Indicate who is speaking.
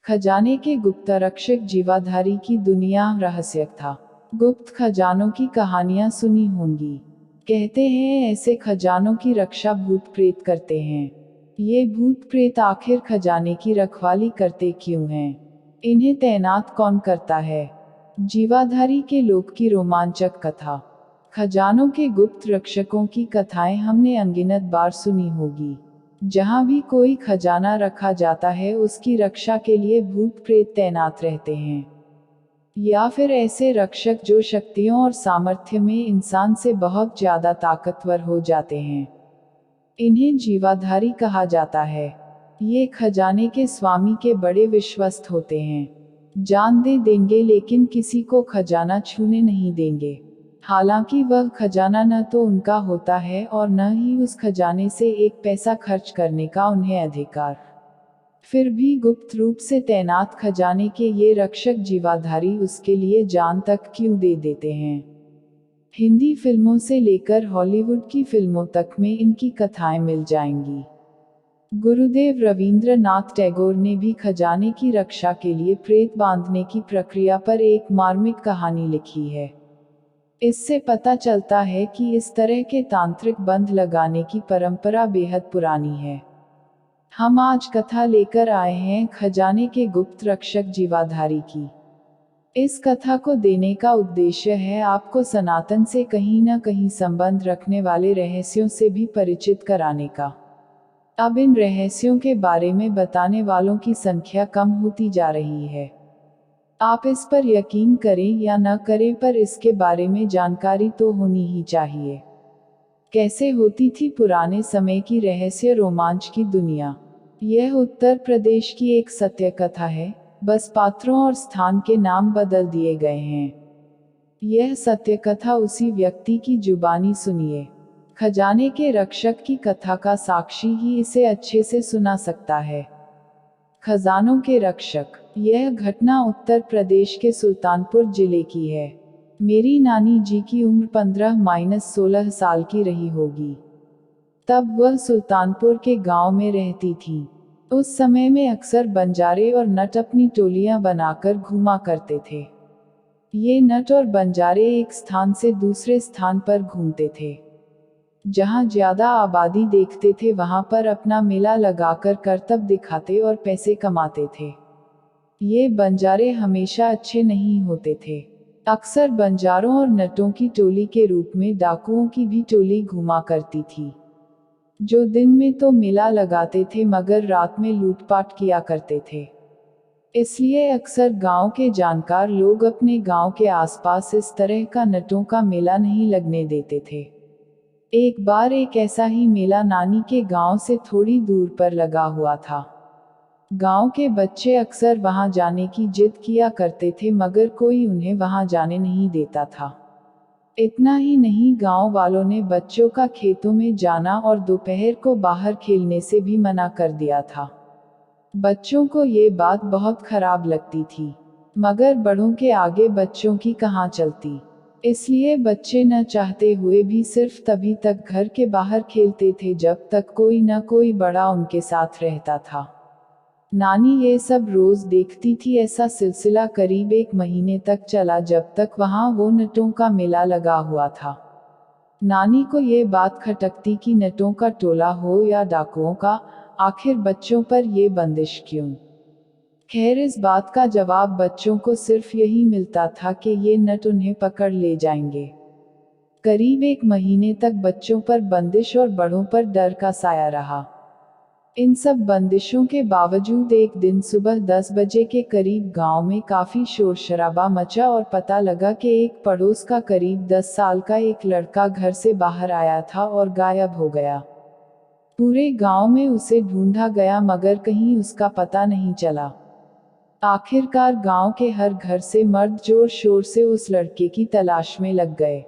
Speaker 1: खजाने के गुप्त रक्षक जीवाधारी की दुनिया रहस्य था। गुप्त खजानों की कहानियां सुनी होंगी। कहते हैं ऐसे खजानों की रक्षा भूत प्रेत करते हैं। ये भूत प्रेत आखिर खजाने की रखवाली करते क्यों हैं? इन्हें तैनात कौन करता है? जीवाधारी के लोक की रोमांचक कथा। खजानों के गुप्त रक्षकों की कथाएं हमने अनगिनत बार सुनी होगी। जहां भी कोई खजाना रखा जाता है उसकी रक्षा के लिए भूत प्रेत तैनात रहते हैं, या फिर ऐसे रक्षक जो शक्तियों और सामर्थ्य में इंसान से बहुत ज्यादा ताकतवर हो जाते हैं। इन्हें जीवाधारी कहा जाता है। ये खजाने के स्वामी के बड़े विश्वस्त होते हैं। जान दे देंगे लेकिन किसी को खजाना छूने नहीं देंगे। हालांकि वह खजाना न तो उनका होता है और न ही उस खजाने से एक पैसा खर्च करने का उन्हें अधिकार। फिर भी गुप्त रूप से तैनात खजाने के ये रक्षक जीवाधारी उसके लिए जान तक क्यों दे देते हैं। हिंदी फिल्मों से लेकर हॉलीवुड की फिल्मों तक में इनकी कथाएं मिल जाएंगी। गुरुदेव रवींद्रनाथ टैगोर ने भी खजाने की रक्षा के लिए प्रेत बांधने की प्रक्रिया पर एक मार्मिक कहानी लिखी है। इससे पता चलता है कि इस तरह के तांत्रिक बंध लगाने की परंपरा बेहद पुरानी है। हम आज कथा लेकर आए हैं खजाने के गुप्त रक्षक जीवाधारी की। इस कथा को देने का उद्देश्य है आपको सनातन से कहीं न कहीं संबंध रखने वाले रहस्यों से भी परिचित कराने का। अब इन रहस्यों के बारे में बताने वालों की संख्या कम होती जा रही है। आप इस पर यकीन करें या न करें पर इसके बारे में जानकारी तो होनी ही चाहिए। कैसे होती थी पुराने समय की रहस्य रोमांच की दुनिया? यह उत्तर प्रदेश की एक सत्य कथा है, बस पात्रों और स्थान के नाम बदल दिए गए हैं। यह सत्य कथा उसी व्यक्ति की जुबानी सुनिए। खजाने के रक्षक की कथा का साक्षी ही इसे अच्छे से सुना सकता है। खजानों के रक्षक। यह घटना उत्तर प्रदेश के सुल्तानपुर जिले की है। मेरी नानी जी की उम्र 15-16 साल की रही होगी। तब वह सुल्तानपुर के गांव में रहती थी। उस समय में अक्सर बंजारे और नट अपनी टोलियां बनाकर घूमा करते थे। ये नट और बंजारे एक स्थान से दूसरे स्थान पर घूमते थे। जहां ज्यादा आबादी देखते थे वहां पर अपना मेला लगाकर करतब दिखाते और पैसे कमाते थे। ये बंजारे हमेशा अच्छे नहीं होते थे। अक्सर बंजारों और नटों की टोली के रूप में डाकुओं की भी टोली घुमा करती थी, जो दिन में तो मेला लगाते थे मगर रात में लूटपाट किया करते थे। इसलिए अक्सर गांव के जानकार लोग अपने गांव के आसपास इस तरह का नटों का मेला नहीं लगने देते थे। एक बार एक ऐसा ही मेला नानी के गांव से थोड़ी दूर पर लगा हुआ था। गांव के बच्चे अक्सर वहां जाने की जिद किया करते थे मगर कोई उन्हें वहां जाने नहीं देता था। इतना ही नहीं, गांव वालों ने बच्चों का खेतों में जाना और दोपहर को बाहर खेलने से भी मना कर दिया था। बच्चों को ये बात बहुत खराब लगती थी, मगर बड़ों के आगे बच्चों की कहाँ चलती। इसलिए बच्चे न चाहते हुए भी सिर्फ तभी तक घर के बाहर खेलते थे जब तक कोई न कोई बड़ा उनके साथ रहता था। नानी ये सब रोज देखती थी। ऐसा सिलसिला करीब 1 महीने तक चला जब तक वहां वो नटों का मेला लगा हुआ था। नानी को ये बात खटकती कि नटों का टोला हो या डाकुओं का, आखिर बच्चों पर ये बंदिश क्यों? खैर, इस बात का जवाब बच्चों को सिर्फ यही मिलता था कि ये नट उन्हें पकड़ ले जाएंगे। करीब 1 महीने तक बच्चों पर बंदिश और बड़ों पर डर का साया रहा। इन सब बंदिशों के बावजूद एक दिन सुबह 10 बजे के करीब गांव में काफी शोर शराबा मचा और पता लगा कि एक पड़ोस का करीब 10 साल का एक लड़का घर से बाहर आया था और गायब हो गया। पूरे गांव में उसे ढूंढा गया मगर कहीं उसका पता नहीं चला। आखिरकार गांव के हर घर से मर्द जोर शोर से उस लड़के की तलाश में लग गए।